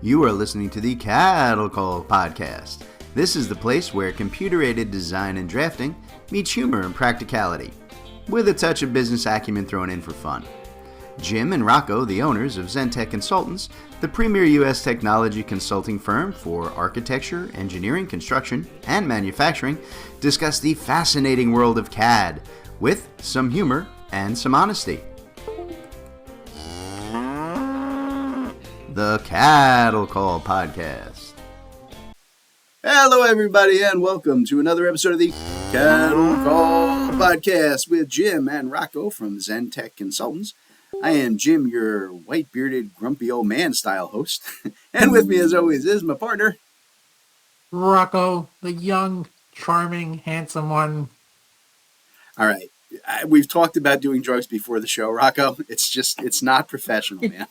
You are listening to the CADDle Call Podcast. This is the place where computer-aided design and drafting meets humor and practicality, with a touch of business acumen thrown in for fun. Jim and Rocco, the owners of ZenTek Consultants, the premier U.S. technology consulting firm for architecture, engineering, construction, and manufacturing, discuss the fascinating world of CAD with some humor and some honesty. The CADDle Call Podcast. Hello, everybody, and welcome to another episode of the CADDle Call Podcast with Jim and Rocco from ZenTek Consultants. I am Jim, your white-bearded, grumpy old man style host, and with me, as always, is my partner, Rocco, the young, charming, handsome one. All right, we've talked about doing drugs before the show, Rocco. It's not professional, man.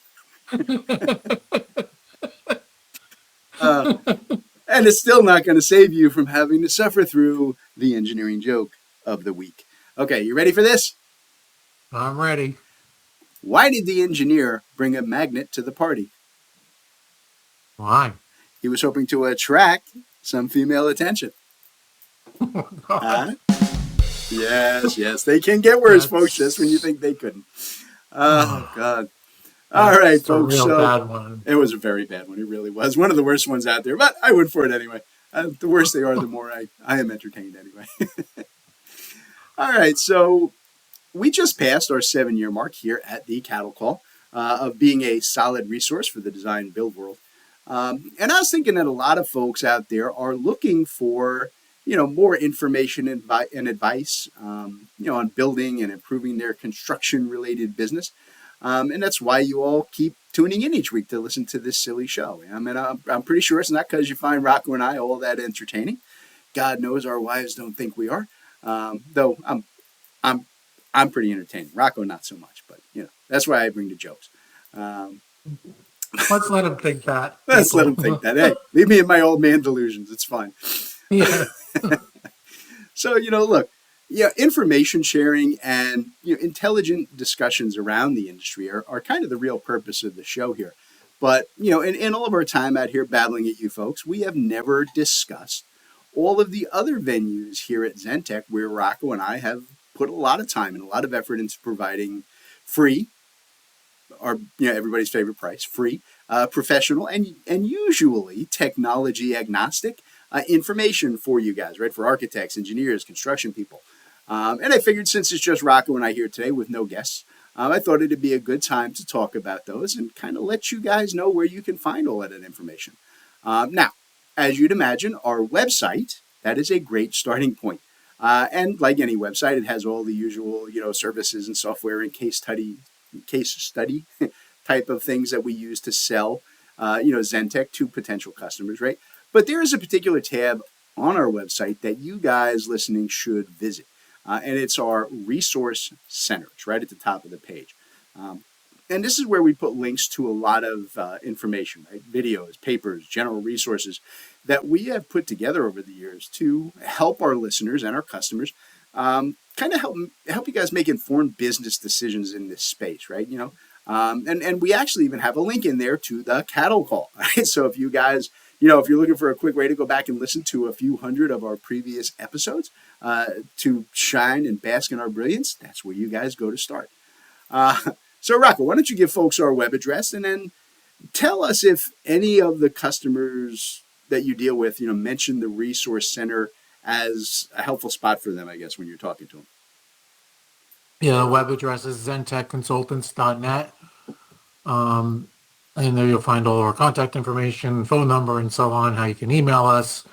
And it's still not going to save you from having to suffer through the engineering joke of the week. Okay, you ready for this? I'm ready. Why did the engineer bring a magnet to the party? Why? He was hoping to attract some female attention. Yes, they can get worse, folks, just when you think they couldn't. Oh, God. All right, folks. A real bad one. It was a very bad one. It really was. One of the worst ones out there, but I went for it anyway. The worse they are, the more I am entertained anyway. All right, so we just passed our 7-year mark here at the CADDle Call of being a solid resource for the design build world. And I was thinking that a lot of folks out there are looking for, more information and advice, on building and improving their construction-related business. And that's why you all keep tuning in each week to listen to this silly show. I mean, I'm pretty sure it's not because you find Rocco and I all that entertaining. God knows our wives don't think we are. Though I'm pretty entertaining. Rocco not so much, but that's why I bring the jokes. Let's let him think that. Let's let him think that. Hey, leave me in my old man delusions. It's fine. Yeah. So look. Information sharing and intelligent discussions around the industry are kind of the real purpose of the show here. But, in all of our time out here battling at you folks, we have never discussed all of the other venues here at ZenTek where Rocco and I have put a lot of time and a lot of effort into providing free, or everybody's favorite price, free, professional, and usually technology agnostic information for you guys, right? For architects, engineers, construction people. And I figured since it's just Rocco and I here today with no guests, I thought it'd be a good time to talk about those and kind of let you guys know where you can find all of that information. Now, as you'd imagine, our website, that is a great starting point. And like any website, it has all the usual, services and software and case study type of things that we use to sell, ZenTek to potential customers, right? But there is a particular tab on our website that you guys listening should visit. And it's our Resource Center. It's right at the top of the page. And this is where we put links to a lot of information, right? Videos, papers, general resources that we have put together over the years to help our listeners and our customers kind of help you guys make informed business decisions in this space, right? And we actually even have a link in there to the CADDle Call. Right? So if you guys, if you're looking for a quick way to go back and listen to a few hundred of our previous episodes to shine and bask in our brilliance, that's where you guys go to start. So Rocco, why don't you give folks our web address and then tell us if any of the customers that you deal with, mention the Resource Center as a helpful spot for them, I guess, when you're talking to them. Yeah, the web address is ZenTekConsultants.net. And there you'll find all our contact information, phone number, and so on, how you can email us.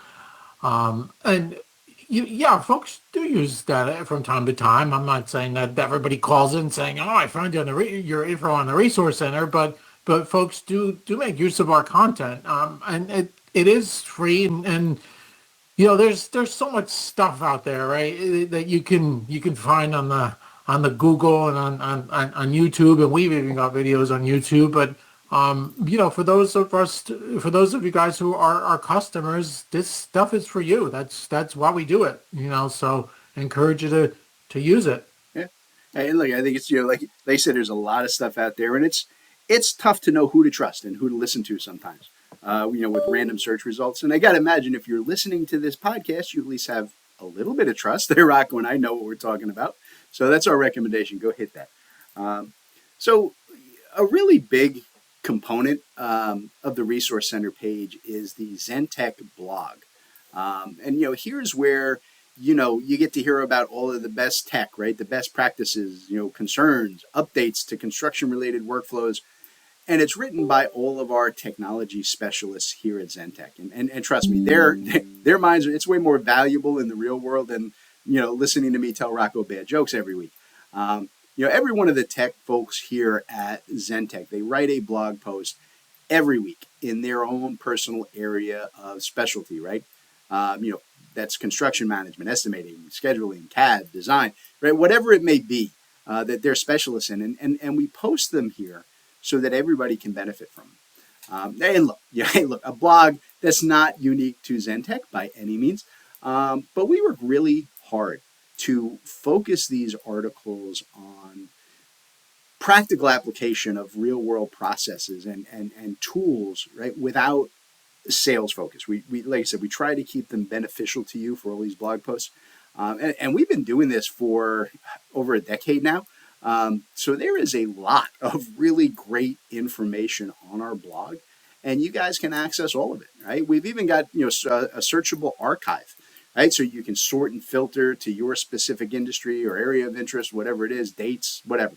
Folks do use that from time to time. I'm not saying that everybody calls in saying, "Oh, I found you on your info on the Resource Center," but folks do make use of our content, and it is free, and there's so much stuff out there, right, that you can find on the Google and on YouTube, and we've even got videos on YouTube, but. For those of you guys who are our customers, this stuff is for you. That's why we do it. So I encourage you to use it. Yeah, and look, I think it's like they said, there's a lot of stuff out there, and it's tough to know who to trust and who to listen to sometimes. with random search results. And I got to imagine if you're listening to this podcast, you at least have a little bit of trust that Rocco and I know what we're talking about. So that's our recommendation. Go hit that. So a really big component of the Resource Center page is the ZenTek blog. Here's where, you get to hear about all of the best tech, right? The best practices, concerns, updates to construction-related workflows. And it's written by all of our technology specialists here at ZenTek. And trust me, their minds, it's way more valuable in the real world than, listening to me tell Rocco bad jokes every week. Every one of the tech folks here at ZenTek, they write a blog post every week in their own personal area of specialty, right? That's construction management, estimating, scheduling, CAD, design, right? Whatever it may be that they're specialists in. And we post them here so that everybody can benefit from them. And look, a blog that's not unique to ZenTek by any means, but we work really hard to focus these articles on practical application of real world processes and tools, right? Without sales focus. We like I said, we try to keep them beneficial to you for all these blog posts. And we've been doing this for over a decade now. So there is a lot of really great information on our blog, and you guys can access all of it, right? We've even got, a searchable archive, right? So you can sort and filter to your specific industry or area of interest, whatever it is, dates, whatever.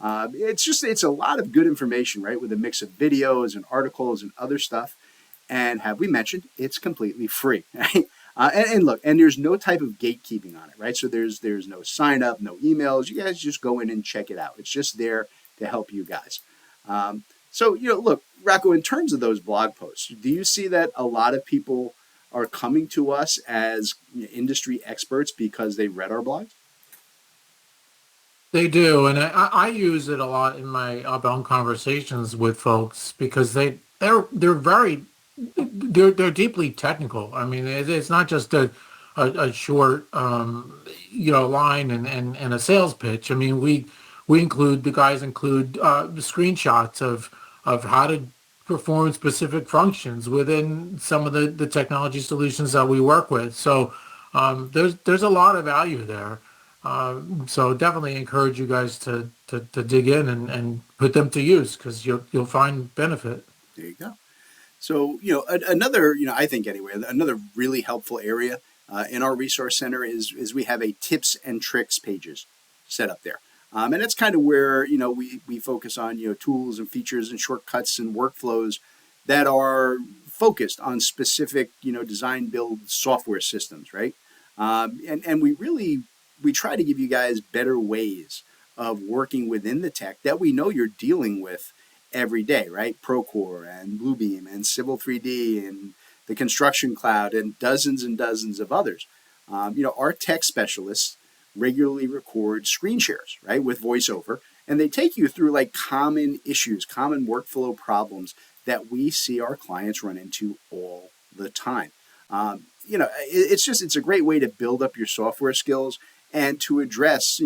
It's a lot of good information, right? With a mix of videos and articles and other stuff. And have we mentioned, it's completely free, right? And look, and there's no type of gatekeeping on it, right? So there's no sign up, no emails. You guys just go in and check it out. It's just there to help you guys. Look, Rocco, in terms of those blog posts, do you see that a lot of people are coming to us as industry experts because they read our blogs? They do, and I use it a lot in my outbound conversations with folks because they're deeply technical. I mean, it's not just a short line and a sales pitch. I mean, the guys include screenshots of how to perform specific functions within some of the technology solutions that we work with. So there's a lot of value there. So definitely encourage you guys to dig in and put them to use because you'll find benefit. There you go. So, another, I think anyway, another really helpful area in our Resource Center is we have a tips and tricks pages set up there. And that's kind of where, we focus on, tools and features and shortcuts and workflows that are focused on specific, design build software systems, right? And we try to give you guys better ways of working within the tech that we know you're dealing with every day, right? Procore and Bluebeam and Civil 3D and the Construction Cloud and dozens of others. Our tech specialists regularly record screen shares, right, with voiceover, and they take you through like common issues, common workflow problems that we see our clients run into all the time. It's a great way to build up your software skills and to address,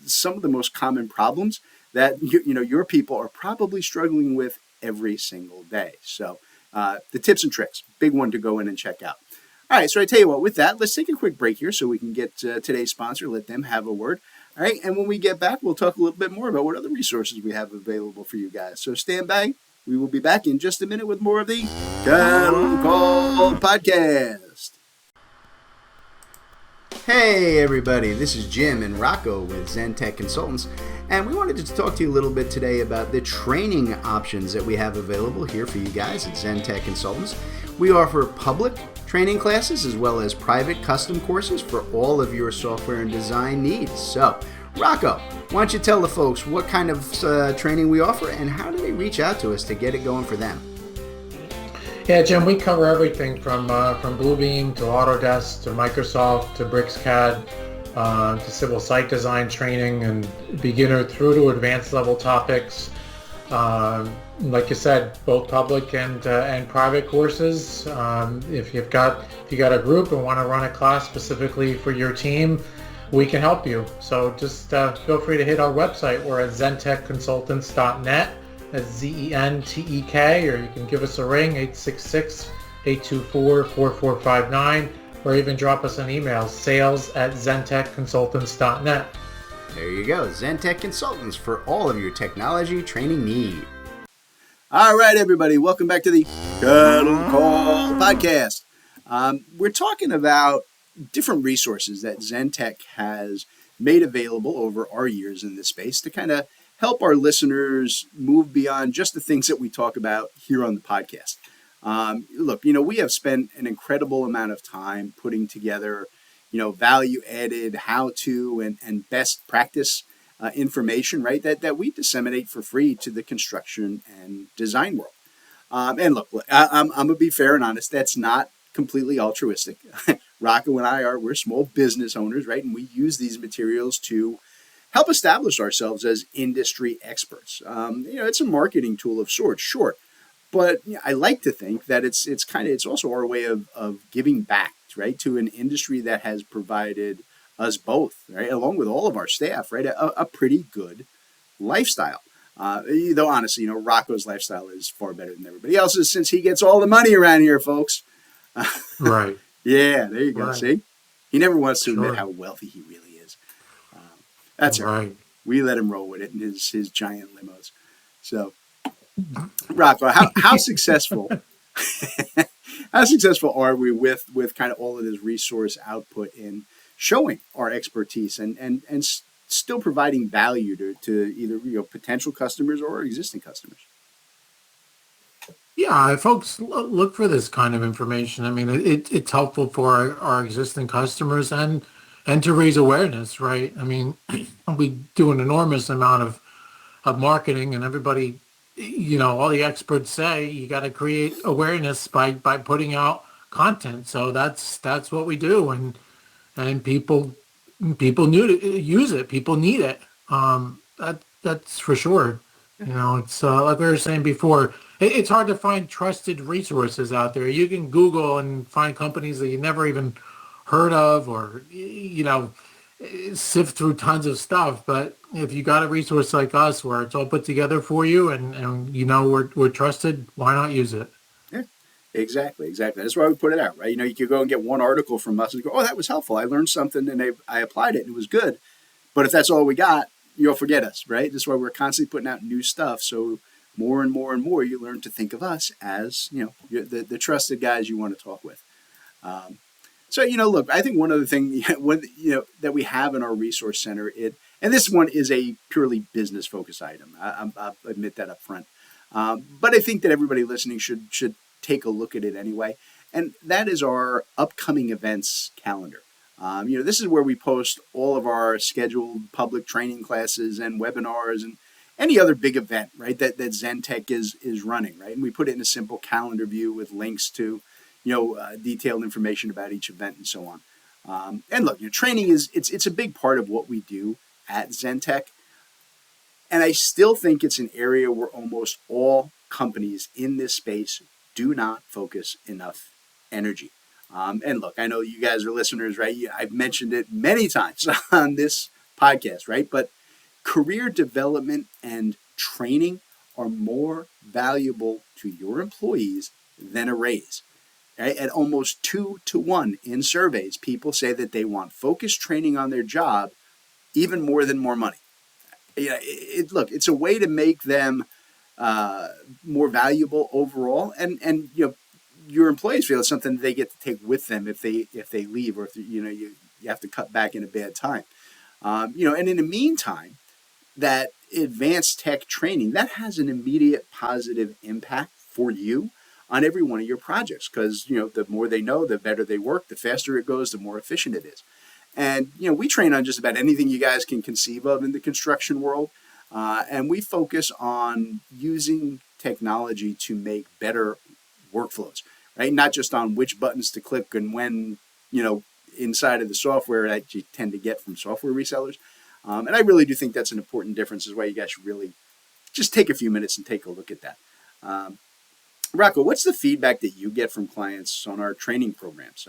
some of the most common problems that your people are probably struggling with every single day. So the tips and tricks, big one to go in and check out. All right, so I tell you what, with that, let's take a quick break here so we can get today's sponsor, let them have a word. All right, and when we get back, we'll talk a little bit more about what other resources we have available for you guys. So stand by. We will be back in just a minute with more of the CADDle Call Podcast. Hey everybody, this is Jim and Rocco with ZenTek Consultants, and we wanted to talk to you a little bit today about the training options that we have available here for you guys at ZenTek Consultants. We offer public training classes as well as private custom courses for all of your software and design needs. So, Rocco, why don't you tell the folks what kind of training we offer and how do they reach out to us to get it going for them? Yeah, Jim, we cover everything from Bluebeam to Autodesk to Microsoft to BricsCAD to civil site design training and beginner through to advanced level topics. Like you said, both public and private courses. If you got a group and want to run a class specifically for your team, we can help you. So just feel free to hit our website. We're at ZenTekConsultants.net. Mm-hmm. That's ZenTek, or you can give us a ring, 866-824-4459, or even drop us an email, sales@ZenTekConsultants.net. There you go, ZenTek Consultants for all of your technology training needs. All right, everybody, welcome back to the CADDle Call Podcast. We're talking about different resources that ZenTek has made available over our years in this space to kind of help our listeners move beyond just the things that we talk about here on the podcast. Look, we have spent an incredible amount of time putting together, value-added how-to and best practice information, right, that we disseminate for free to the construction and design world. And look, I'm going to be fair and honest. That's not completely altruistic. Rocco and we're small business owners, right? And we use these materials to help establish ourselves as industry experts. It's a marketing tool of sorts, sure. But I like to think that it's also our way of giving back, right, to an industry that has provided us both, right, along with all of our staff, right, a pretty good lifestyle. Though honestly, Rocco's lifestyle is far better than everybody else's since he gets all the money around here, folks. Right. Yeah, there you go. Right. See, he never wants to admit Sure. how wealthy he really is. That's all right. We let him roll with it in his giant limos. So, Rocco, how successful? How successful are we with kind of all of this resource output in showing our expertise and still providing value to either potential customers or existing customers? Yeah, folks look for this kind of information. I mean, it's helpful for our existing customers and to raise awareness, right? I mean, we do an enormous amount of marketing, and everybody, all the experts say you got to create awareness by putting out content. So that's what we do, and people need to use it. People need it. That's for sure. It's like we were saying before. It's hard to find trusted resources out there. You can Google and find companies that you never even heard of, or sift through tons of stuff. But if you got a resource like us where it's all put together for you, and we're trusted, why not use it? Yeah, exactly. That's why we put it out, right? You could go and get one article from us and go, oh, that was helpful. I learned something and I applied it and it was good. But if that's all we got, you'll forget us, right? That's why we're constantly putting out new stuff. So more and more and more, you learn to think of us as, the trusted guys you want to talk with. So, look, I think one other thing, that we have in our resource center, and this one is a purely business focused item. I'll admit that up front. But I think that everybody listening should take a look at it anyway. And that is our upcoming events calendar. This is where we post all of our scheduled public training classes and webinars and any other big event, right, that ZenTek is running, right? And we put it in a simple calendar view with links to, detailed information about each event and so on. And look, training it's a big part of what we do at ZenTek. And I still think it's an area where almost all companies in this space do not focus enough energy. And look, I know you guys are listeners, right? I've mentioned it many times on this podcast, right? But career development and training are more valuable to your employees than a raise. Right? At almost 2-to-1 in surveys, people say that they want focused training on their job even more than more money. It's a way to make them more valuable overall, and your employees feel it's something they get to take with them if they leave, or if you have to cut back in a bad time. And in the meantime, that advanced tech training that has an immediate positive impact for you on every one of your projects, because the more they know, the better they work, the faster it goes, the more efficient it is. And we train on just about anything you guys can conceive of in the construction world, and we focus on using technology to make better workflows, right? Not just on which buttons to click and when, inside of the software that you tend to get from software resellers. And I really do think that's an important difference, is why you guys should really just take a few minutes and take a look at that. Rocco, what's the feedback that you get from clients on our training programs?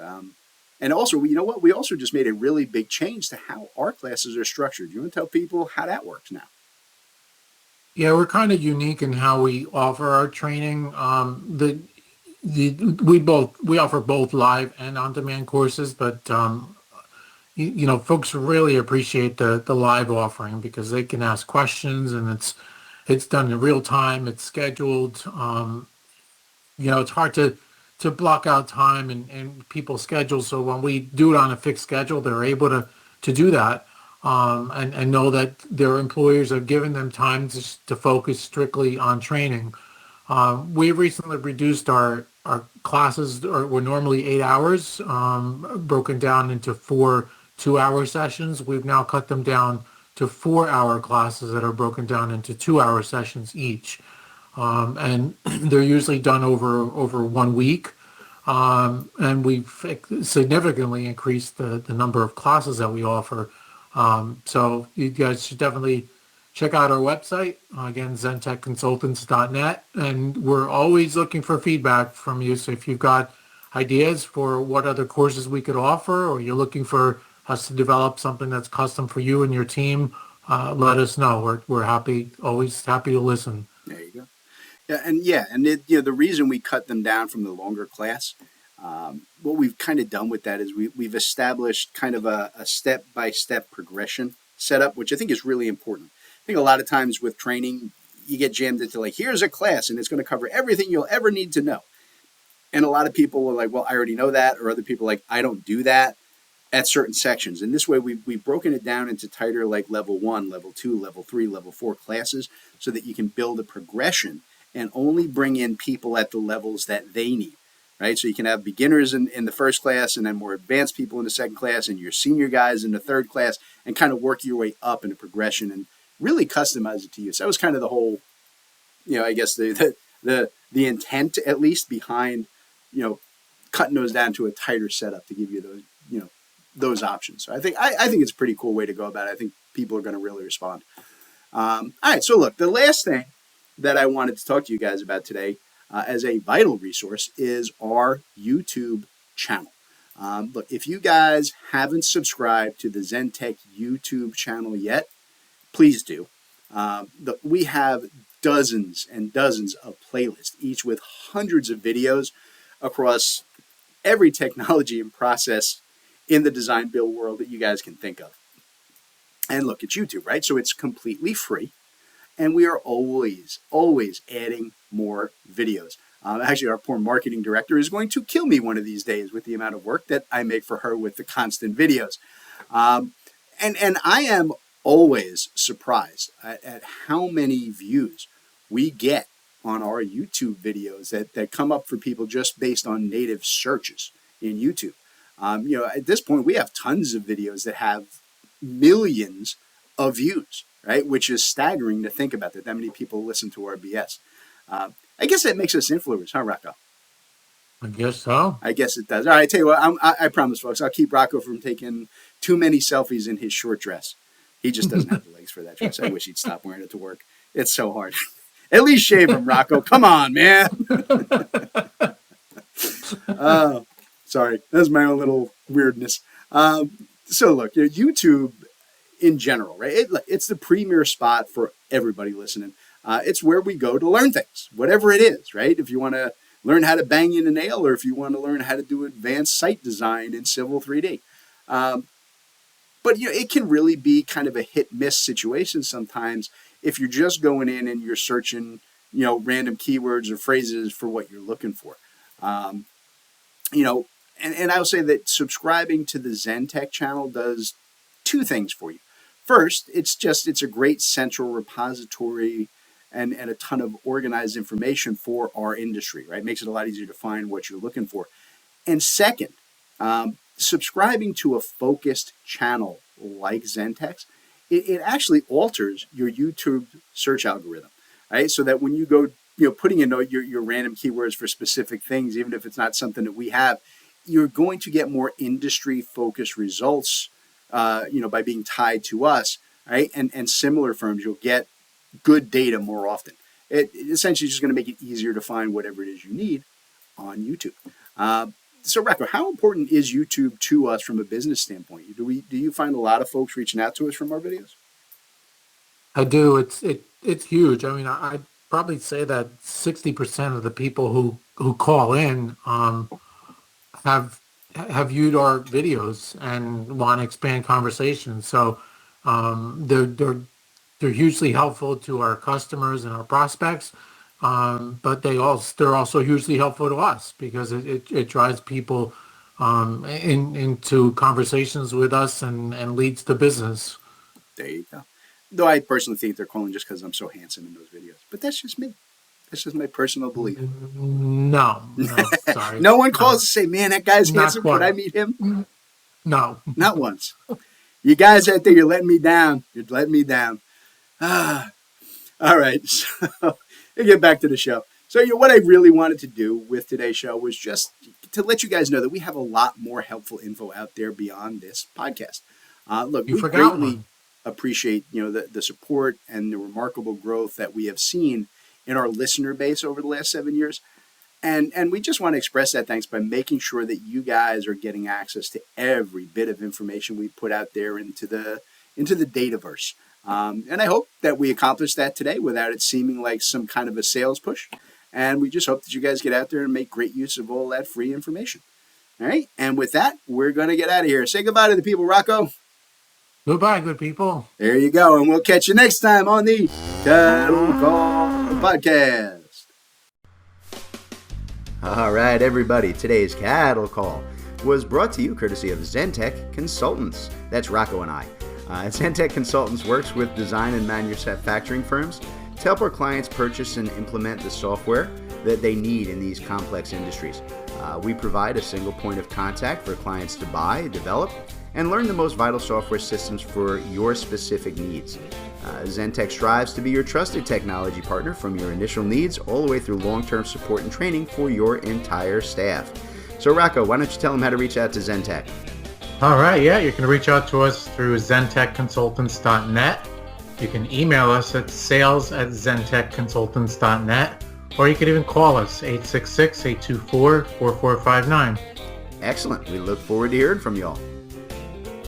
And also, we also just made a really big change to how our classes are structured. You want to tell people how that works now? Yeah, we're kind of unique in how we offer our training. We offer both live and on-demand courses, but folks really appreciate the live offering because they can ask questions and it's done in real time. It's scheduled. It's hard to block out time and people's schedules. So when we do it on a fixed schedule, they're able to do that, and know that their employers have given them time to focus strictly on training. We recently reduced our classes, or were normally 8 hours, broken down into 4 2-hour sessions. We've now cut them down to 4-hour classes that are broken down into 2-hour sessions each. And they're usually done over 1 week. And we've significantly increased the number of classes that we offer. So you guys should definitely check out our website, again, ZenTekConsultants.net. And we're always looking for feedback from you. So if you've got ideas for what other courses we could offer, or you're looking for us to develop something that's custom for you and your team, let us know. We're always happy to listen. There you go. The reason we cut them down from the longer class, what we've kind of done with that is we've established kind of a step-by-step progression setup, which I think is really important. I think a lot of times with training, you get jammed into like, here's a class and it's going to cover everything you'll ever need to know. And a lot of people are like, well, I already know that. Or other people are like, I don't do that at certain sections. And this way we've broken it down into tighter, like level 1, level 2, level 3, level 4 classes, so that you can build a progression and only bring in people at the levels that they need, right? So you can have beginners in the first class, and then more advanced people in the second class, and your senior guys in the third class, and kind of work your way up in a progression and really customize it to you. So that was kind of the whole, I guess the intent, at least, behind, cutting those down to a tighter setup to give you those, those options. So I think it's a pretty cool way to go about it. I think people are going to really respond. All right, so look, the last thing that I wanted to talk to you guys about today, as a vital resource, is our YouTube channel. Look, if you guys haven't subscribed to the ZenTek YouTube channel yet, please do. We have dozens and dozens of playlists, each with hundreds of videos across every technology and process in the design build world that you guys can think of. And look, it's YouTube, right? So it's completely free. And we are always adding more videos. Actually, our poor marketing director is going to kill me one of these days with the amount of work that I make for her with the constant videos. And I am always surprised at how many views we get on our YouTube videos that come up for people just based on native searches in YouTube. At this point, we have tons of videos that have millions of views, right? Which is staggering to think about that many people listen to our BS. I guess that makes us influencers, huh, Rocco? I guess so. I guess it does. All right, I tell you what, I promise, folks, I'll keep Rocco from taking too many selfies in his short dress. He just doesn't have the legs for that dress. I wish he'd stop wearing it to work. It's so hard. At least shave him, Rocco. Come on, man. Sorry, that's my own little weirdness. So look, YouTube in general, right? It's the premier spot for everybody listening. It's where we go to learn things, whatever it is, right? If you want to learn how to bang in a nail, or if you want to learn how to do advanced site design in Civil 3D. But it can really be kind of a hit-miss situation sometimes if you're just going in and you're searching, random keywords or phrases for what you're looking for. And I'll say that subscribing to the ZenTek channel does two things for you. First, it's a great central repository and a ton of organized information for our industry, right? Makes it a lot easier to find what you're looking for. And second, subscribing to a focused channel like ZenTek's, it actually alters your YouTube search algorithm, right? So that when you go, putting in your random keywords for specific things, even if it's not something that we have, you're going to get more industry-focused results, by being tied to us, right? And similar firms, you'll get good data more often. It essentially is just going to make it easier to find whatever it is you need on YouTube. So, Rocco, how important is YouTube to us from a business standpoint? Do you find a lot of folks reaching out to us from our videos? I do. it's huge. I mean, I'd probably say that 60% of the people who call in have have viewed our videos and want to expand conversations. So they're hugely helpful to our customers and our prospects. But they're also hugely helpful to us because it drives people into conversations with us and leads to business. There you go. Though I personally think they're calling just because I'm so handsome in those videos. But that's just me. That's just my personal belief. No, sorry. No one calls to say, man, that guy's Not handsome. quite. Could I meet him? No. Not once. You guys out there, you're letting me down. You're letting me down. All right. So let's get back to the show. So what I really wanted to do with today's show was just to let you guys know that we have a lot more helpful info out there beyond this podcast. Look, we greatly appreciate the support and the remarkable growth that we have seen in our listener base over the last 7 years. And we just want to express that thanks by making sure that you guys are getting access to every bit of information we put out there into the dataverse. And I hope that we accomplished that today without it seeming like some kind of a sales push. And we just hope that you guys get out there and make great use of all that free information. All right. And with that, we're going to get out of here. Say goodbye to the people, Rocco. Goodbye, good people. There you go. And we'll catch you next time on the CADDle Call Podcast. All right, everybody. Today's CADDle Call was brought to you courtesy of ZenTek Consultants. That's Rocco and I. ZenTek Consultants works with design and manufacturing firms to help our clients purchase and implement the software that they need in these complex industries. We provide a single point of contact for clients to buy, develop, and learn the most vital software systems for your specific needs. ZenTek strives to be your trusted technology partner from your initial needs all the way through long-term support and training for your entire staff. So Rocco, why don't you tell them how to reach out to ZenTek? All right, yeah, you can reach out to us through ZenTekConsultants.net. You can email us at sales@ZenTekConsultants.net, or you can even call us 866-824-4459. Excellent. We look forward to hearing from you all.